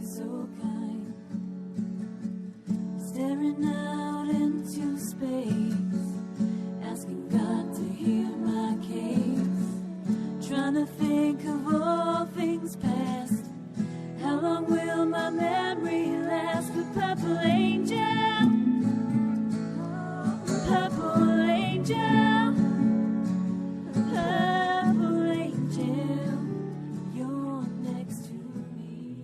so kind, staring out into space, asking God to hear my case, trying to think of all things past. How long will my memory last? But purple angel, purple angel, purple angel, you're next to me.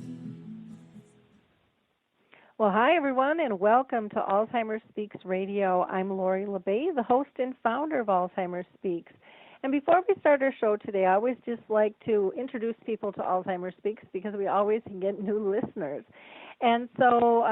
Well, hi, everyone, and welcome to Alzheimer's Speaks Radio. I'm Lori LeBay, the host and founder of Alzheimer's Speaks. And before we start our show today, I always just like to introduce people to Alzheimer's Speaks because we always get new listeners. And so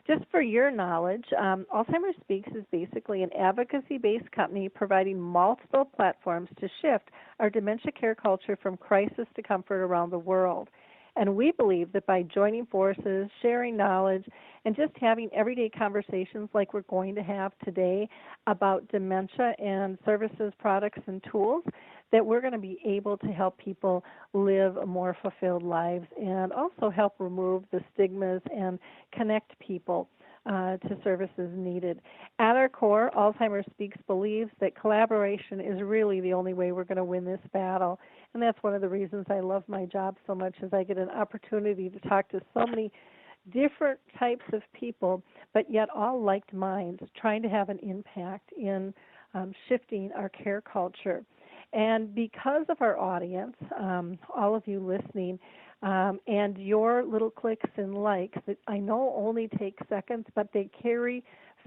just for your knowledge, Alzheimer's Speaks is basically an advocacy-based company providing multiple platforms to shift our dementia care culture from crisis to comfort around the world. And we believe that by joining forces, sharing knowledge, and just having everyday conversations like we're going to have today about dementia and services, products, and tools, that we're going to be able to help people live more fulfilled lives and also help remove the stigmas and connect people to services needed. At our core, Alzheimer's Speaks believes that collaboration is really the only way we're going to win this battle. And that's one of the reasons I love my job so much, is I get an opportunity to talk to so many different types of people, but yet all like minds, trying to have an impact in shifting our care culture. And because of our audience, all of you listening, and your little clicks and likes that I know only take seconds, but they carry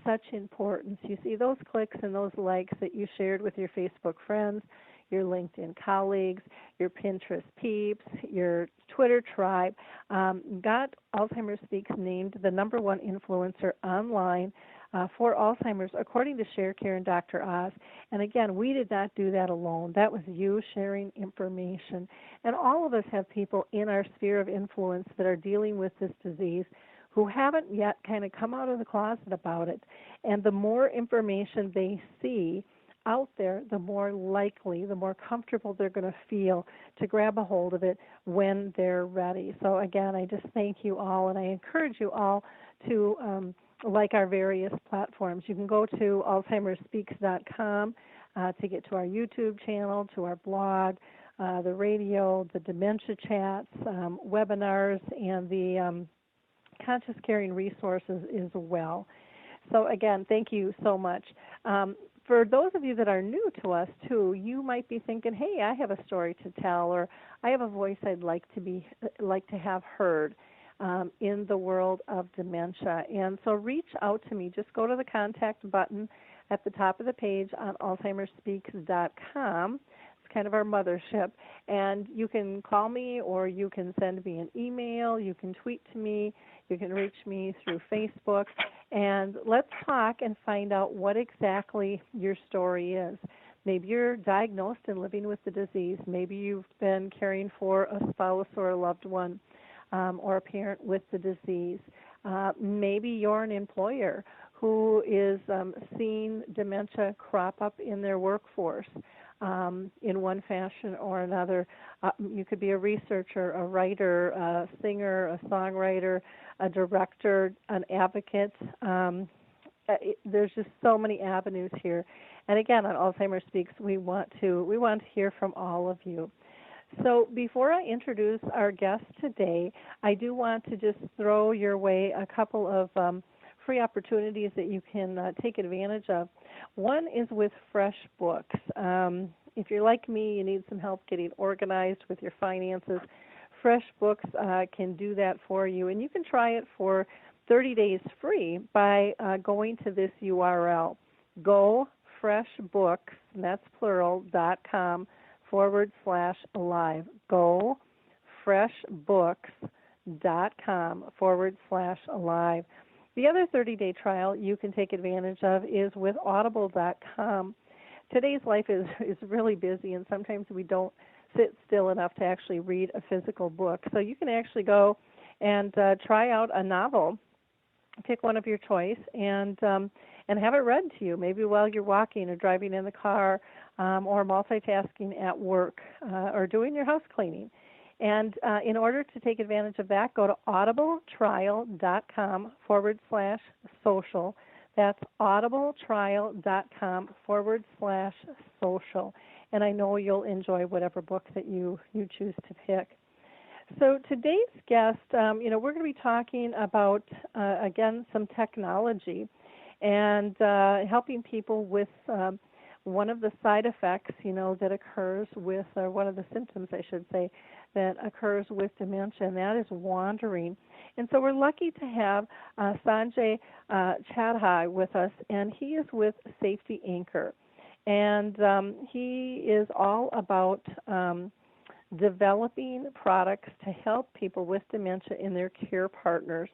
such importance. You see those clicks and those likes that you shared with your Facebook friends, your LinkedIn colleagues, your Pinterest peeps, your Twitter tribe, got Alzheimer's Speaks named the #1 influencer online for Alzheimer's, according to ShareCare and Dr. Oz. And again, we did not do that alone. That was you sharing information. And all of us have people in our sphere of influence that are dealing with this disease who haven't yet kind of come out of the closet about it. And the more information they see out there, the more likely, the more comfortable they're going to feel to grab a hold of it when they're ready. So again, I just thank you all, and I encourage you all to like our various platforms. You can go to alzheimersspeaks.com to get to our YouTube channel, to our blog, the radio, the dementia chats, webinars, and the conscious caring resources as well. So again, thank you so much. For those of you that are new to us too, you might be thinking, "Hey, I have a story to tell," or "I have a voice I'd like to have heard in the world of dementia." And so reach out to me. Just go to the contact button at the top of the page on alzheimersspeaks.com. It's kind of our mothership. And you can call me, or you can send me an email. You can tweet to me. You can reach me through Facebook. And let's talk and find out what exactly your story is. Maybe you're diagnosed and living with the disease. Maybe you've been caring for a spouse or a loved one, or a parent with the disease. Maybe you're an employer who is seeing dementia crop up in their workforce in one fashion or another. You could be a researcher, a writer, a singer, a songwriter, a director, an advocate. There's just so many avenues here. And again, on Alzheimer's Speaks, we want to hear from all of you. So before I introduce our guest today, I do want to just throw your way a couple of free opportunities that you can take advantage of. One is with FreshBooks. If you're like me, you need some help getting organized with your finances, FreshBooks can do that for you. And you can try it for 30 days free by going to this URL, gofreshbooks, and that's plural, .com/alive. gofreshbooks.com/alive. The other 30-day trial you can take advantage of is with audible.com. Today's life is really busy, and sometimes we don't sit still enough to actually read a physical book. So you can actually go and try out a novel, pick one of your choice, and have it read to you, maybe while you're walking or driving in the car, or multitasking at work, or doing your house cleaning. And in order to take advantage of that, go to audibletrial.com/social. That's audibletrial.com/social. And I know you'll enjoy whatever book that you choose to pick. So today's guest, we're going to be talking about, again, some technology and helping people with one of the side effects, that occurs with, or one of the symptoms, I should say, that occurs with dementia, and that is wandering. And so we're lucky to have Sanjay Chadha with us, and he is with Safety Anchor. And he is all about developing products to help people with dementia and their care partners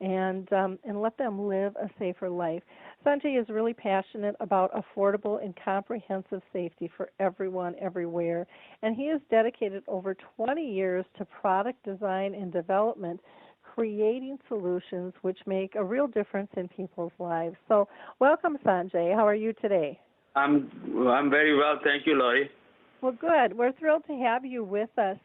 and let them live a safer life. Sanjay is really passionate about affordable and comprehensive safety for everyone, everywhere, and he has dedicated over 20 years to product design and development, creating solutions which make a real difference in people's lives. So welcome, Sanjay. How are you today? I'm very well, thank you, Laurie. Well, good. We're thrilled to have you with us.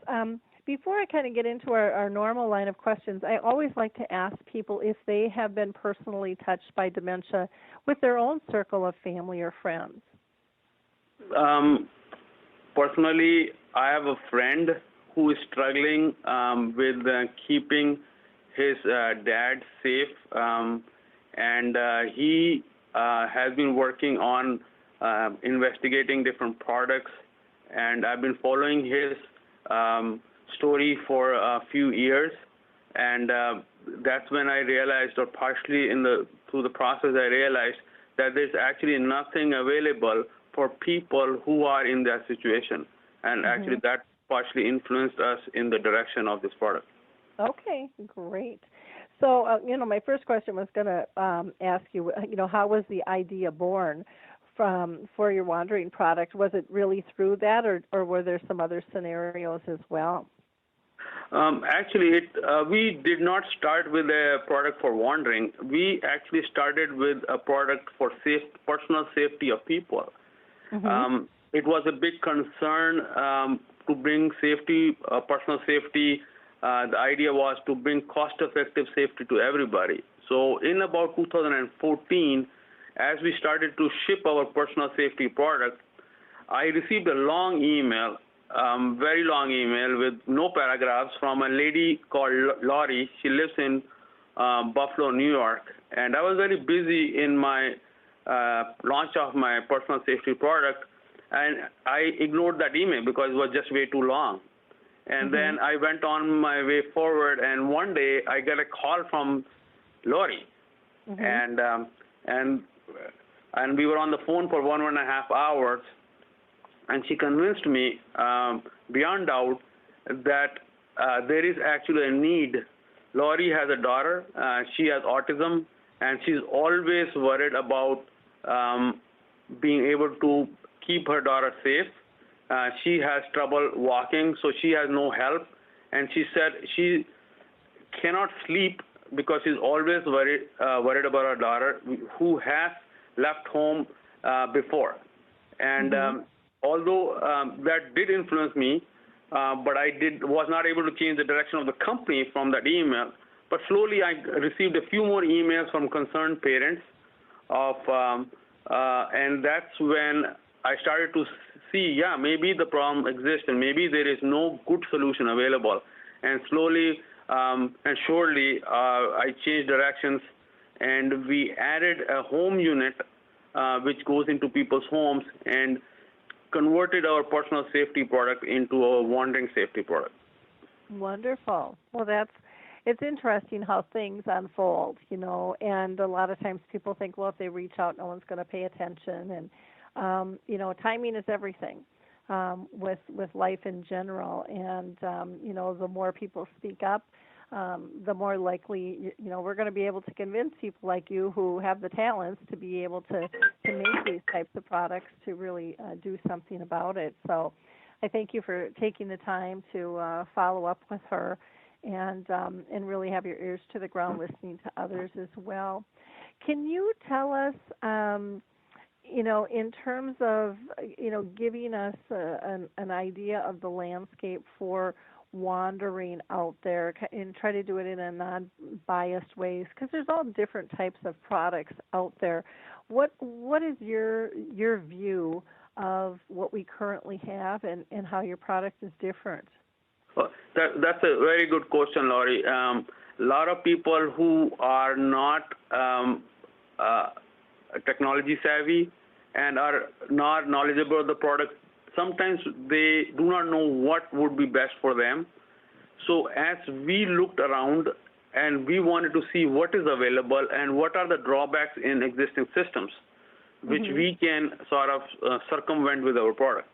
Before I kind of get into our normal line of questions, I always like to ask people if they have been personally touched by dementia with their own circle of family or friends. Personally, I have a friend who is struggling with keeping his dad safe, and he has been working on investigating different products, and I've been following his story for a few years, and that's when I realized, or partially through the process, I realized that there's actually nothing available for people who are in that situation, and actually that partially influenced us in the direction of this product. Okay, great. So, my first question was going to ask you, how was the idea born for your wandering product? Was it really through that, or were there some other scenarios as well? Actually, we did not start with a product for wandering. We actually started with a product for personal safety of people. It was a big concern to bring safety, personal safety. The idea was to bring cost-effective safety to everybody. So in about 2014, as we started to ship our personal safety product, I received a long email, very long email with no paragraphs from a lady called Lori. She lives in Buffalo, New York. And I was very busy in my launch of my personal safety product, and I ignored that email because it was just way too long. And then I went on my way forward, and one day I got a call from Lori, and we were on the phone for 1.5 hours, and she convinced me beyond doubt that there is actually a need. Lori has a daughter. She has autism, and she's always worried about being able to keep her daughter safe. She has trouble walking, so she has no help. And she said she cannot sleep because she's always worried about her daughter, who has left home before. And although that did influence me, but I was not able to change the direction of the company from that email. But slowly I received a few more emails from concerned parents and that's when I started to see, maybe the problem exists and maybe there is no good solution available. And slowly and surely, I changed directions, and we added a home unit which goes into people's homes and converted our personal safety product into a wandering safety product. Wonderful. Well, it's interesting how things unfold, and a lot of times people think, well, if they reach out, no one's going to pay attention, and timing is everything with life in general, and the more people speak up, the more likely we're going to be able to convince people like you who have the talents to be able to make these types of products to really do something about it. So I thank you for taking the time to follow up with her and really have your ears to the ground listening to others as well. Can you tell us, in terms of, giving us an idea of the landscape for wandering out there and try to do it in a non-biased ways, because there's all different types of products out there. What is your view of what we currently have and how your product is different? Well, that's a very good question, Laurie. A lot of people who are not technology savvy and are not knowledgeable of the product, sometimes they do not know what would be best for them. So as we looked around and we wanted to see what is available and what are the drawbacks in existing systems, which we can sort of circumvent with our product.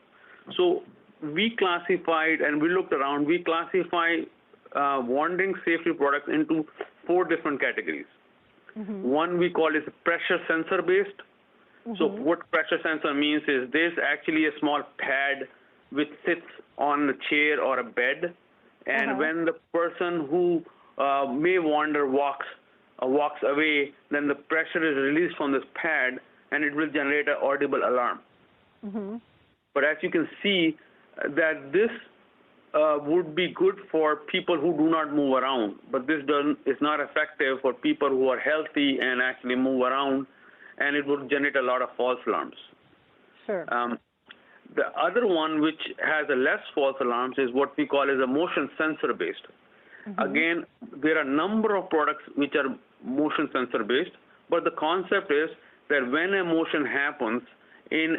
So we classified and we looked around, we classify wandering safety products into 4 different categories. One we call is pressure sensor based. So what pressure sensor means is there's actually a small pad which sits on a chair or a bed, and when the person who may wander walks away, then the pressure is released from this pad and it will generate an audible alarm. But as you can see, that this would be good for people who do not move around, but this is not effective for people who are healthy and actually move around, and it would generate a lot of false alarms. Sure. The other one, which has a less false alarms, is what we call as a motion sensor based. Again, there are a number of products which are motion sensor based, but the concept is that when a motion happens in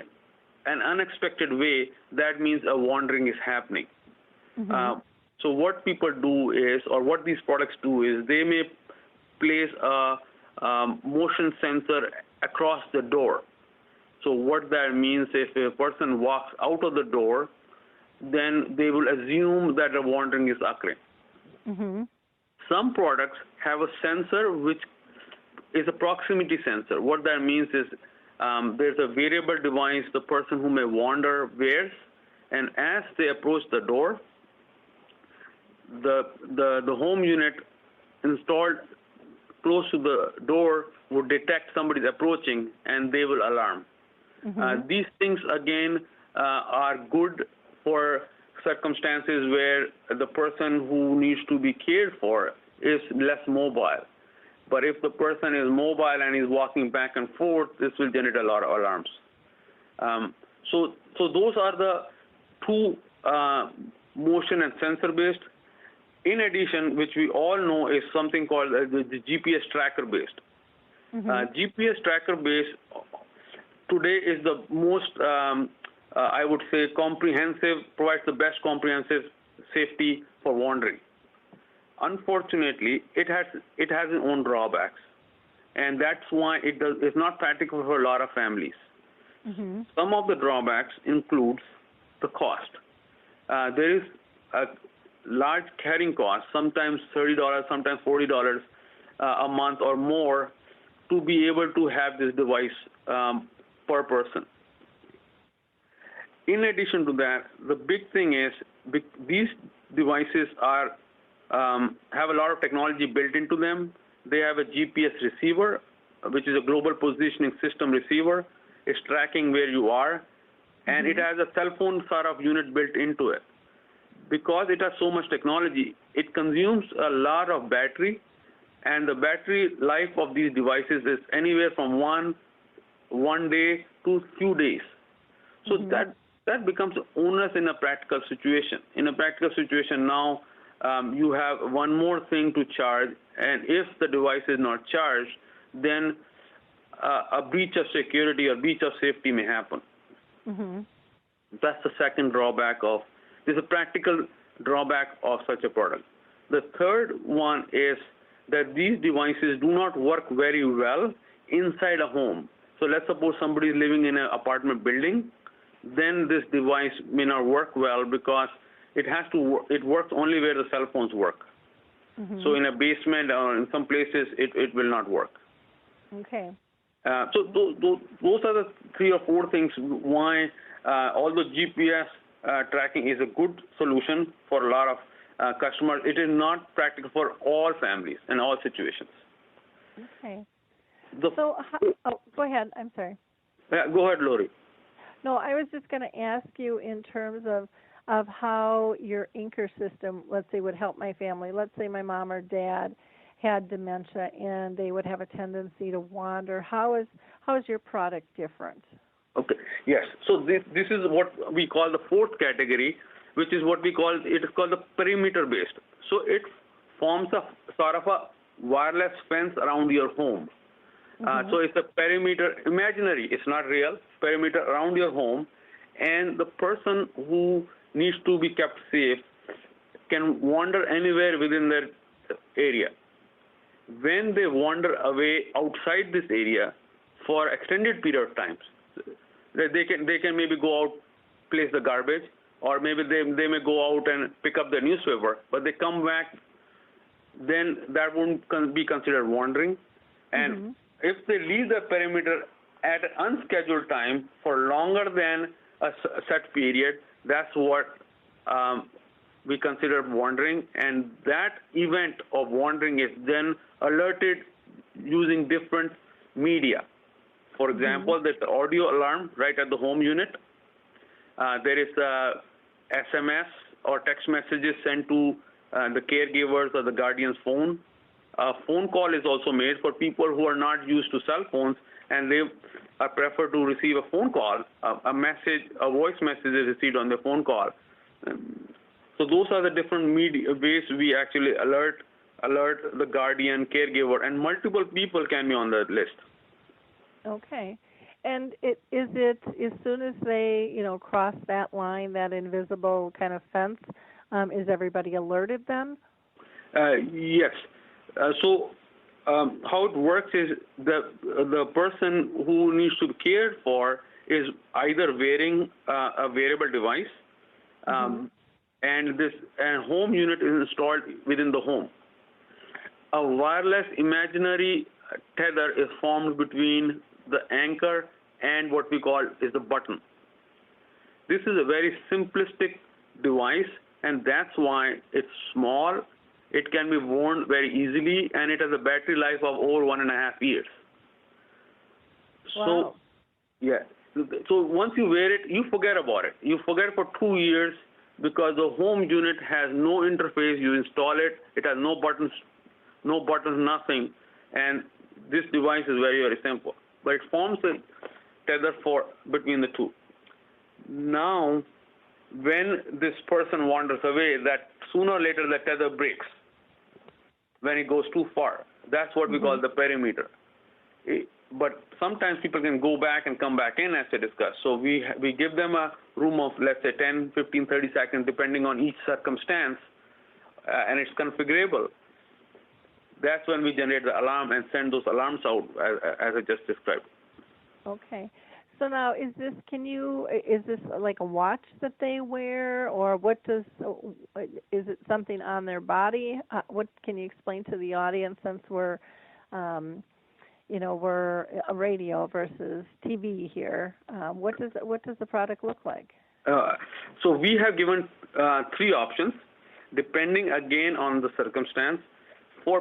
an unexpected way, that means a wandering is happening. So what people do is, or what these products do is, they may place a motion sensor across the door. So what that means, if a person walks out of the door, then they will assume that a wandering is occurring. Some products have a sensor which is a proximity sensor. What that means is there's a variable device the person who may wander wears, and as they approach the door, the home unit installed close to the door would detect somebody's approaching, and they will alarm. These things, again, are good for circumstances where the person who needs to be cared for is less mobile. But if the person is mobile and is walking back and forth, this will generate a lot of alarms. So those are the 2 motion and sensor-based. In addition, which we all know is something called the GPS tracker-based. GPS tracker-based today is the most, I would say, comprehensive, provides the best comprehensive safety for wandering. Unfortunately, it has its own drawbacks, and that's why it's not practical for a lot of families. Some of the drawbacks includes the cost. There is a large carrying cost, sometimes $30, sometimes $40 a month or more, to be able to have this device per person. In addition to that, the big thing is these devices are have a lot of technology built into them. They have a GPS receiver, which is a global positioning system receiver. It's tracking where you are, and it has a cell phone sort of unit built into it. Because it has so much technology, it consumes a lot of battery, and the battery life of these devices is anywhere from one day to few days. So that becomes onerous in a practical situation. In a practical situation now, you have one more thing to charge, and if the device is not charged, then a breach of security or breach of safety may happen. That's the second drawback of. There's a practical drawback of such a product. The third one is that these devices do not work very well inside a home. So let's suppose somebody is living in an apartment building, then this device may not work well because it works only where the cell phones work. So in a basement or in some places, it will not work. Okay. So those are the 3 or 4 things why, although GPS tracking is a good solution for a lot of customers, it is not practical for all families and all situations. Okay. Go ahead. I'm sorry. Yeah, go ahead, Lori. No, I was just going to ask you in terms of of how your anchor system, let's say, would help my family. Let's say my mom or dad had dementia and they would have a tendency to wander. How is your product different? Okay. Yes. So this is what we call the fourth category, which is what we call, it is called the perimeter based. So it forms a sort of a wireless fence around your home. So it's a perimeter, imaginary, it's not real, perimeter around your home, and the person who needs to be kept safe can wander anywhere within their area. When they wander away outside this area for extended period of times, they can maybe go out, place the garbage, or maybe they may go out and pick up their newspaper, but they come back, then that won't be considered wandering. And if they leave the perimeter at an unscheduled time for longer than a set period, that's what we consider wandering, and that event of wandering is then alerted using different media. For example, there's the audio alarm right at the home unit. There is SMS or text messages sent to the caregivers or the guardian's phone. A phone call is also made for people who are not used to cell phones, and they prefer to receive a phone call. A voice message is received on the phone call. So those are the different media ways we actually alert the guardian, caregiver, and multiple people can be on the list. Okay. And is it as soon as they, cross that line, that invisible kind of fence, is everybody alerted then? Yes. So how it works is the person who needs to be cared for is either wearing a wearable device, and home unit is installed within the home. A wireless imaginary tether is formed between the anchor and what we call is the button. This is a very simplistic device, and that's why it's small. It can be worn very easily, and it has a battery life of over 1.5 years. Wow. So, yeah. So once you wear it, you forget about it. You forget for 2 years because the home unit has no interface. You install it. It has no buttons, nothing. And this device is very, very simple. But it forms a tether between the two. Now, when this person wanders away, that sooner or later the tether breaks when it goes too far. That's what we call the perimeter. But sometimes people can go back and come back in, as I discussed. So we give them a room of, let's say, 10, 15, 30 seconds, depending on each circumstance, and it's configurable. That's when we generate the alarm and send those alarms out, as I just described. Okay. So now, is this like a watch that they wear, or is it something on their body? What can you explain to the audience, since we're we're a radio versus TV here? What does the product look like? So we have given 3 options, depending again on the circumstance. For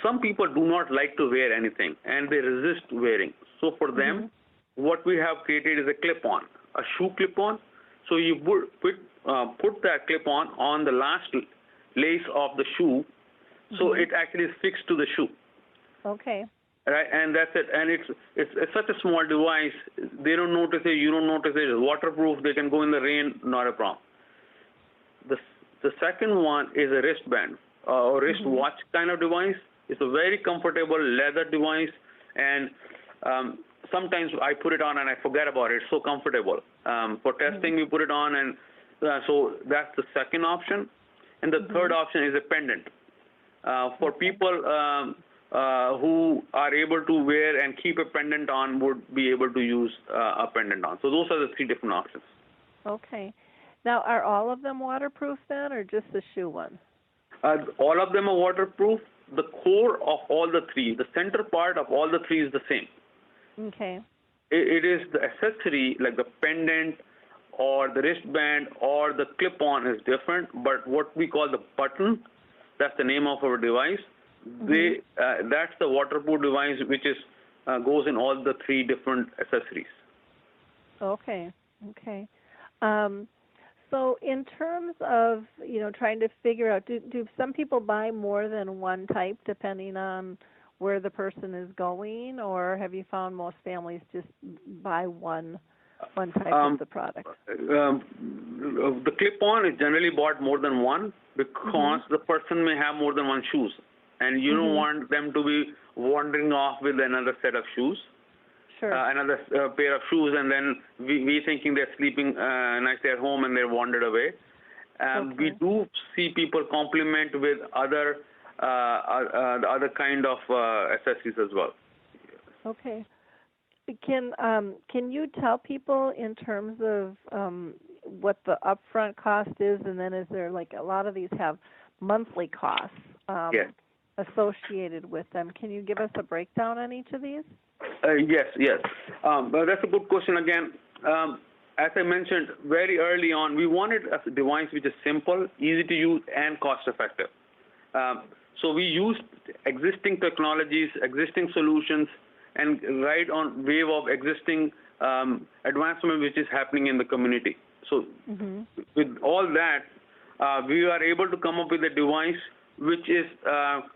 some people do not like to wear anything and they resist wearing. So for them, what we have created is a clip-on, a shoe clip-on. So you put that clip-on the last lace of the shoe, so it actually is fixed to the shoe. Okay. Right, and that's it. And it's such a small device. They don't notice it. You don't notice it. It's waterproof. They can go in the rain. Not a problem. The second one is a wristband or wristwatch kind of device. It's a very comfortable leather device, and sometimes I put it on and I forget about it. It's so comfortable. For testing, we put it on, and so that's the second option. And the third option is a pendant. For people who are able to wear and keep a pendant on, would be able to use a pendant on. So those are the 3 different options. Okay. Now, are all of them waterproof then, or just the shoe one? All of them are waterproof. The core of all the 3, the center part of all the 3 is the same. Okay. It is the accessory, like the pendant or the wristband or the clip-on is different, but what we call the button, that's the name of our device. That's the waterproof device, which goes in all the 3 different accessories. Okay. So in terms of, trying to figure out, do some people buy more than one type depending on where the person is going, or have you found most families just buy one type of the product? The clip-on is generally bought more than one because the person may have more than one shoes, and you don't want them to be wandering off with another set of shoes. Sure. Another pair of shoes, and then we thinking they're sleeping nicely at home and they're wandered away. We do see people complement with other kind of accessories as well. Okay. Can you tell people in terms of what the upfront cost is, and then is there, like, a lot of these have monthly costs associated with them? Can you give us a breakdown on each of these? Yes. Well, that's a good question again. As I mentioned very early on, we wanted a device which is simple, easy to use, and cost effective. So we used existing technologies, existing solutions, and ride on wave of existing advancement which is happening in the community. So with all that, we are able to come up with a device which is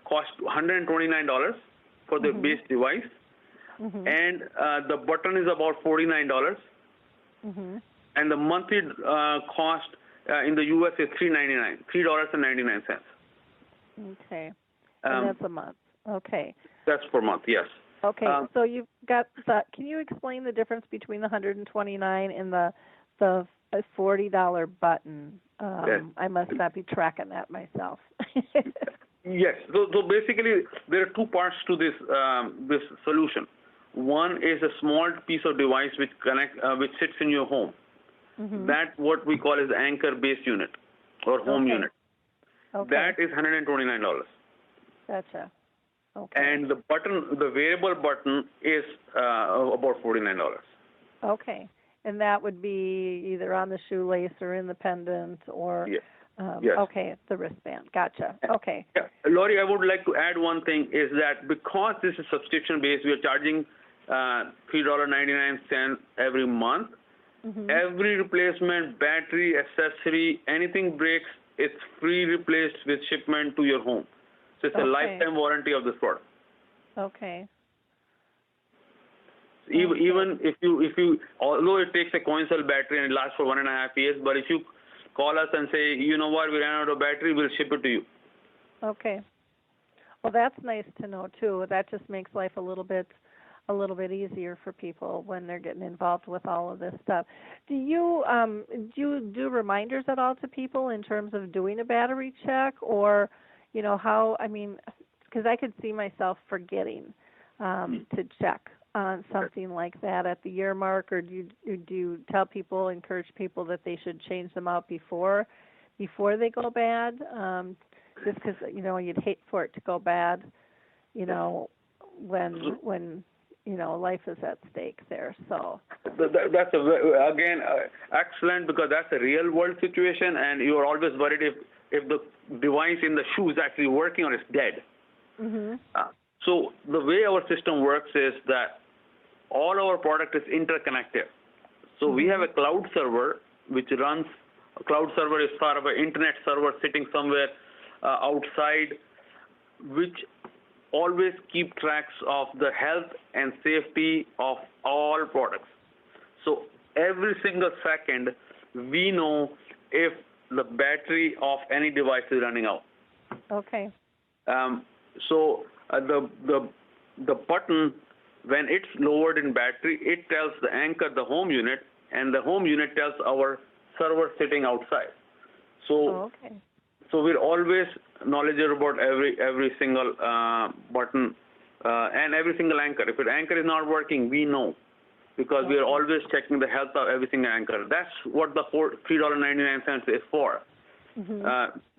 cost $129 for the base device. And the button is about $49, and the monthly cost in the U.S. is $3.99. Okay, and that's a month. Okay. That's per month, yes. Okay, so you've got the. Can you explain the difference between the $129 and the $40 button? Yes. I must not be tracking that myself. Yes. So basically, there are two parts to this solution. One is a small piece of device which sits in your home. That what we call is the anchor base unit or home unit. Okay. That is $129. Gotcha. Okay. And the variable button is about $49. Okay. And that would be either on the shoelace or in the pendant or yes. Okay, the wristband. Gotcha. Okay. Yeah. Lori, I would like to add one thing is that because this is subscription based, we are charging $3.99 every month. Every replacement, battery, accessory, anything breaks, it's free replaced with shipment to your home. So it's a lifetime warranty of this product. Okay. Even if you, although it takes a coin cell battery and it lasts for 1.5 years, but if you call us and say, you know what, we ran out of battery, we'll ship it to you. Okay. Well, that's nice to know too. That just makes life a little bit easier for people when they're getting involved with all of this stuff. Do you do reminders at all to people in terms of doing a battery check, or how? I mean, because I could see myself forgetting to check on something like that at the year mark, or do you tell people, encourage people that they should change them out before they go bad? Just because you'd hate for it to go bad, when life is at stake there. So that's again excellent, because that's a real world situation, and you are always worried if the device in the shoe is actually working or it's dead. So the way our system works is that all our product is interconnected. So we have a cloud server which runs. A cloud server is sort of an internet server sitting somewhere outside, which always keep tracks of the health and safety of all products. So every single second, we know if the battery of any device is running out. Okay. So the button, when it's lowered in battery, it tells the anchor, the home unit, and the home unit tells our server sitting outside. So so we're always knowledgeable about every single button and every single anchor. If an anchor is not working, we know, because we are always checking the health of every single anchor. That's what the $3.99 is for.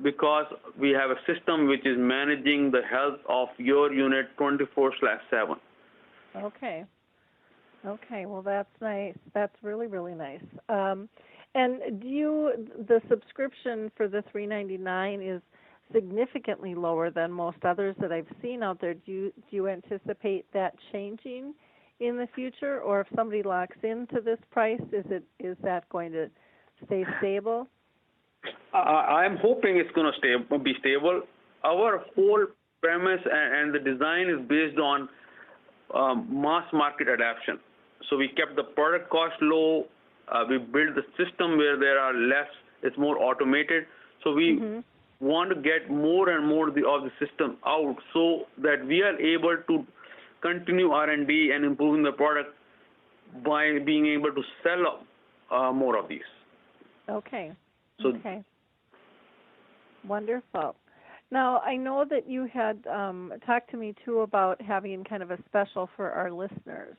Because we have a system which is managing the health of your unit 24/7. Okay. Well, that's nice. That's really, really nice. And the subscription for the $3.99 is significantly lower than most others that I've seen out there. Do you anticipate that changing in the future, or if somebody locks into this price, is that going to stay stable? I'm hoping it's going to be stable. Our whole premise and the design is based on mass market adoption. So we kept the product cost low. We built the system where there are less. It's more automated. So we want to get more and more of the system out so that we are able to continue R&D and improving the product by being able to sell more of these. Okay. So, okay. Wonderful. Now, I know that you had talked to me, too, about having kind of a special for our listeners.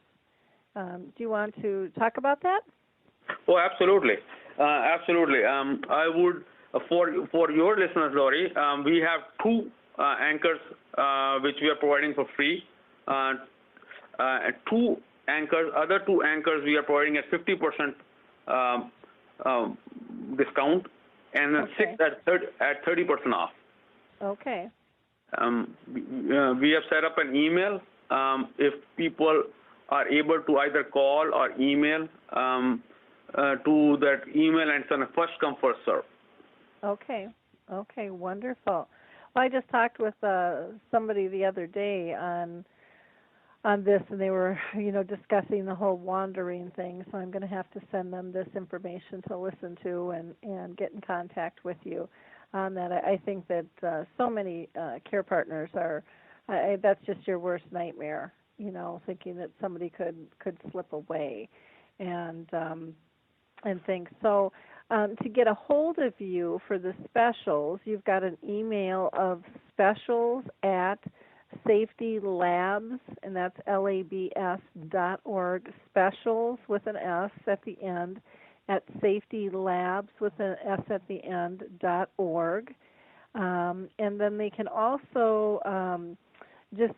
Do you want to talk about that? Oh, absolutely. Absolutely. I would, for your listeners, Lori, we have two anchors which we are providing for free. Two anchors, other two anchors we are providing at 50% discount, and then six at 30% off. Okay. We have set up an email. If people are able to either call or email to that email, and it's on a first come, first serve. Okay. Okay. Wonderful. Well, I just talked with somebody the other day on this, and they were, discussing the whole wandering thing. So I'm going to have to send them this information to listen to and get in contact with you on that. I think that so many care partners are. That's just your worst nightmare, thinking that somebody could slip away, and things. So to get a hold of you for the specials, you've got an email of specials at Safety Labs, and that's labs.org, specials with an S at the end, at Safety Labs with an S at the end, .org. And then they can also just,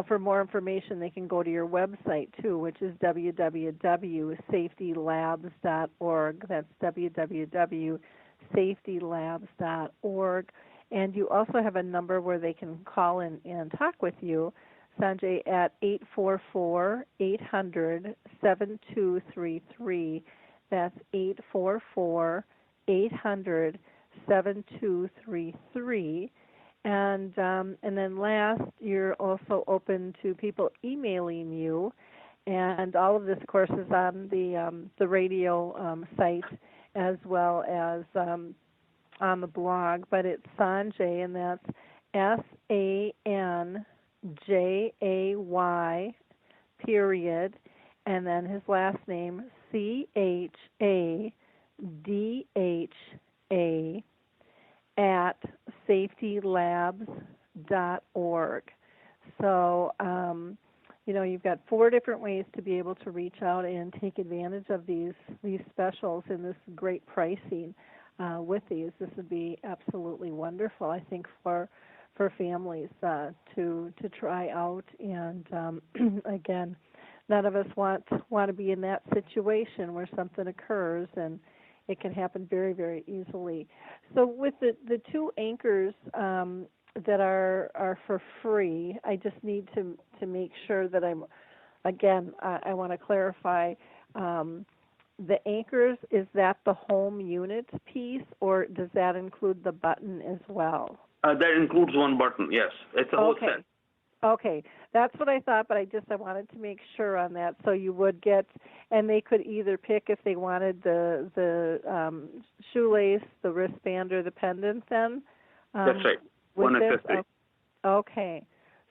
for more information, they can go to your website, too, which is www.safetylabs.org. That's www.safetylabs.org. And you also have a number where they can call in and talk with you, Sanjay, at 844-800-7233. That's 844-800-7233. And then last, you're also open to people emailing you, and all of this, of course, is on the radio site as well as on the blog. But it's Sanjay, and that's SANJAY, period, and then his last name CHADHA at safetylabs.org. So, you've got 4 different ways to be able to reach out and take advantage of these specials and this great pricing with these. This would be absolutely wonderful, I think, for families to try out. And again, none of us want to be in that situation where something occurs, and it can happen very, very easily. So with the 2 anchors that are for free, I just need to make sure that I want to clarify, the anchors, is that the home unit piece, or does that include the button as well? That includes one button, yes. It's a whole set. Okay, that's what I thought, but I wanted to make sure on that. So you would get, and they could either pick if they wanted the shoelace, the wristband, or the pendant. Then that's right. One accessory. Okay,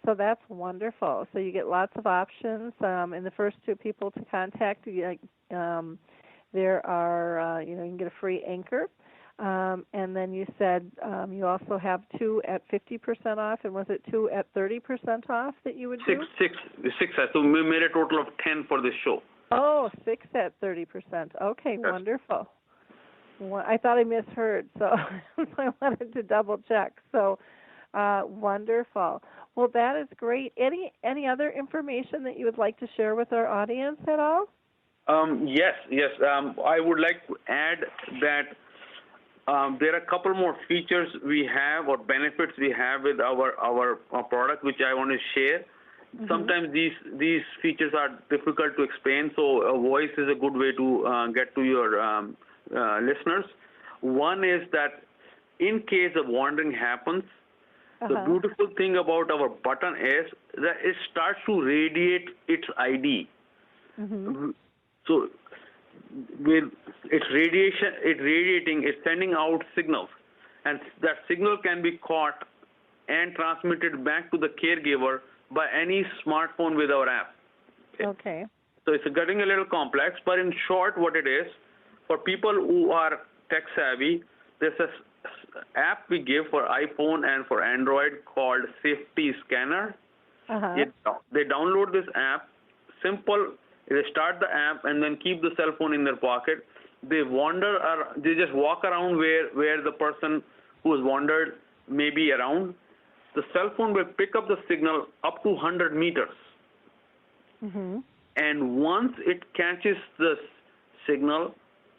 so that's wonderful. So you get lots of options. And the first 2 people to contact, there are you can get a free anchor. And then you said you also have 2 at 50% off, and was it 2 at 30% off that you would do? Six. So we made a total of 10 for this show. Oh, 6 at 30%. Okay, yes. Wonderful. I thought I misheard, so I wanted to double check. So wonderful. Well, that is great. Any other information that you would like to share with our audience at all? Yes. I would like to add that there are a couple more features we have, or benefits we have with our product, which I want to share. Mm-hmm. Sometimes these features are difficult to explain, so a voice is a good way to get to your listeners. One is that in case of wandering happens, the beautiful thing about our button is that it starts to radiate its ID. So with its radiating, it's sending out signals, and that signal can be caught and transmitted back to the caregiver by any smartphone with our app. Okay. So it's getting a little complex, but in short, what it is, for people who are tech savvy, there's an app we give for iPhone and for Android called Safety Scanner. They download this app. Simple. They start the app and then keep the cell phone in their pocket. They they just walk around where the person who has wandered may be around. The cell phone will pick up the signal up to 100 meters. And once it catches the signal,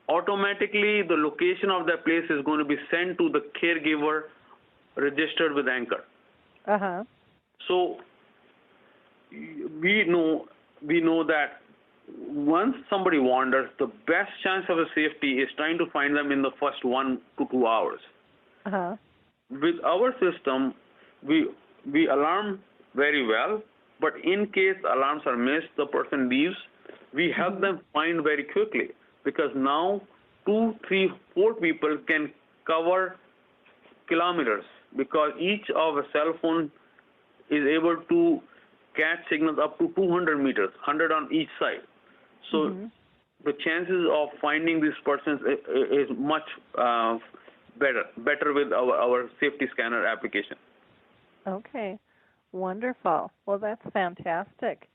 automatically the location of that place is going to be sent to the caregiver registered with Anchor. So we know that once somebody wanders, the best chance of a safety is trying to find them in the first 1 to 2 hours. With our system, we alarm very well, but in case alarms are missed, the person leaves, we help them find very quickly, because now 2, 3, 4 people can cover kilometers, because each of a cell phone is able to catch signals up to 200 meters, 100 on each side. So the chances of finding these persons is much better with our safety scanner application. Okay, wonderful. Well, that's fantastic.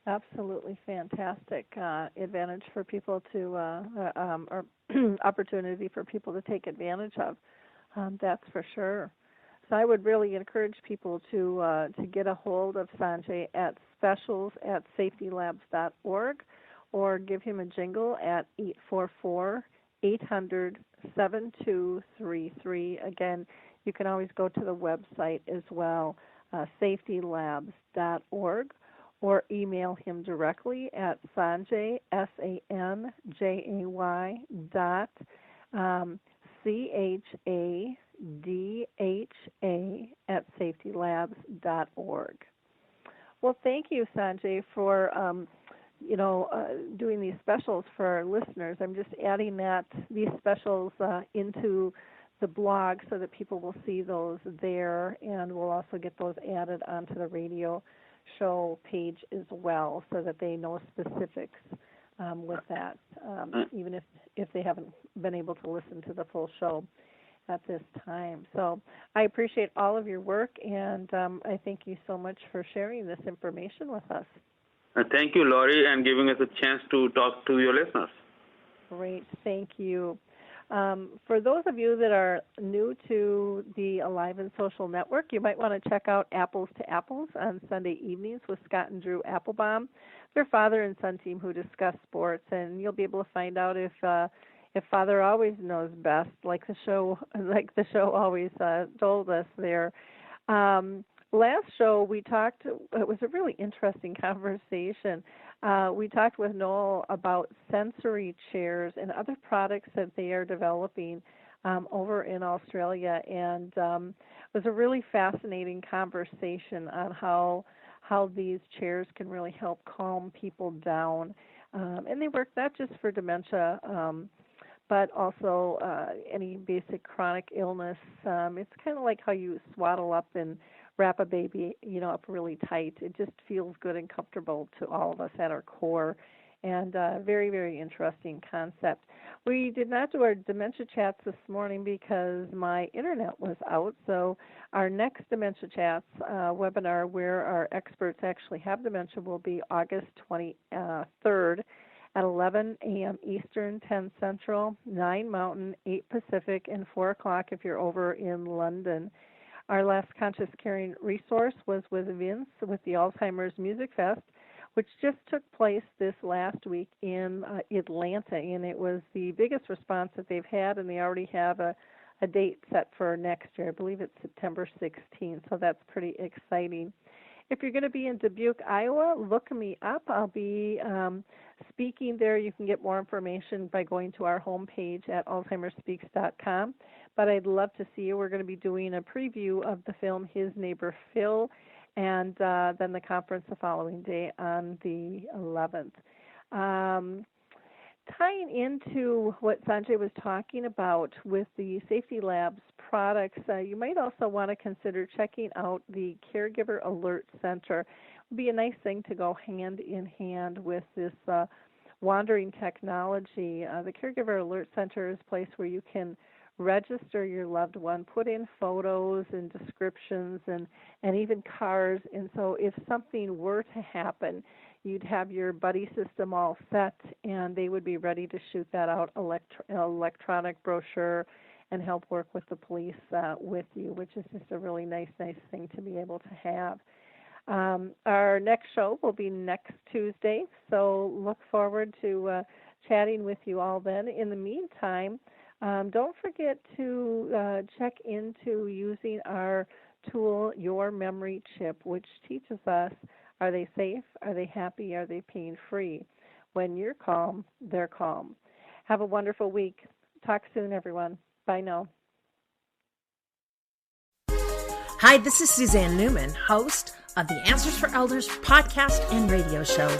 Absolutely fantastic advantage for people to, or opportunity for people to take advantage of. That's for sure. So I would really encourage people to get a hold of Sanjay at specials@safetylabs.org, or give him a jingle at 844-800-7233. Again, you can always go to the website as well, safetylabs.org, or email him directly at Sanjay, SANJAY, CHADHA @safetylabs.org. Well, thank you, Sanjay, for doing these specials for our listeners. I'm just adding these specials into the blog so that people will see those there, and we'll also get those added onto the radio show page as well, so that they know specifics with that, even if they haven't been able to listen to the full show at this time. So I appreciate all of your work, and I thank you so much for sharing this information with us. Thank you, Laurie, and giving us a chance to talk to your listeners. Great, thank you. For those of you that are new to the Alive and Social Network, you might want to check out Apples to Apples on Sunday evenings with Scott and Drew Applebaum. They're father and son team who discuss sports, and you'll be able to find out if Father always knows best, like the show always told us there. Last show we talked. It was a really interesting conversation. We talked with Noel about sensory chairs and other products that they are developing over in Australia, and it was a really fascinating conversation on how these chairs can really help calm people down. And they work not just for dementia, but also any basic chronic illness. It's kind of like how you swaddle up and wrap a baby, up really tight. It just feels good and comfortable to all of us at our core, and very, very interesting concept. We did not do our dementia chats this morning because my internet was out, so our next Dementia Chats webinar, where our experts actually have dementia, will be August 23rd at 11 a.m. Eastern, 10 Central, 9 Mountain, 8 Pacific, and 4 o'clock if you're over in London. Our last Conscious Caring resource was with Vince with the Alzheimer's Music Fest, which just took place this last week in Atlanta, and it was the biggest response that they've had, and they already have a date set for next year. I believe it's September 16th, so that's pretty exciting. If you're going to be in Dubuque, Iowa, look me up. I'll be speaking there. You can get more information by going to our homepage at alzheimersspeaks.com. But I'd love to see you. We're going to be doing a preview of the film His Neighbor Phil, and then the conference the following day on the 11th. Tying into what Sanjay was talking about with the Safety Labs products, you might also want to consider checking out the Caregiver Alert Center. It would be a nice thing to go hand in hand with this wandering technology. The Caregiver Alert Center is a place where you can register your loved one, put in photos and descriptions and even cars. And so if something were to happen, you'd have your buddy system all set, and they would be ready to shoot that out, electronic brochure, and help work with the police with you, which is just a really nice thing to be able to have. Our next show will be next Tuesday, so look forward to chatting with you all then. In the meantime, don't forget to check into using our tool, Your Memory Chip, which teaches us, are they safe, are they happy, are they pain-free? When you're calm, they're calm. Have a wonderful week. Talk soon, everyone. Bye now. Hi, this is Suzanne Newman, host of the Answers for Elders podcast and radio show.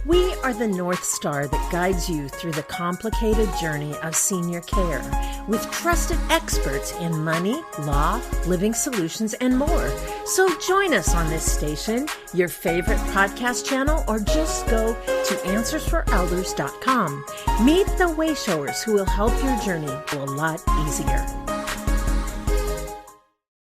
We are the North Star that guides you through the complicated journey of senior care with trusted experts in money, law, living solutions, and more. So join us on this station, your favorite podcast channel, or just go to AnswersForElders.com. Meet the Wayshowers who will help your journey go a lot easier.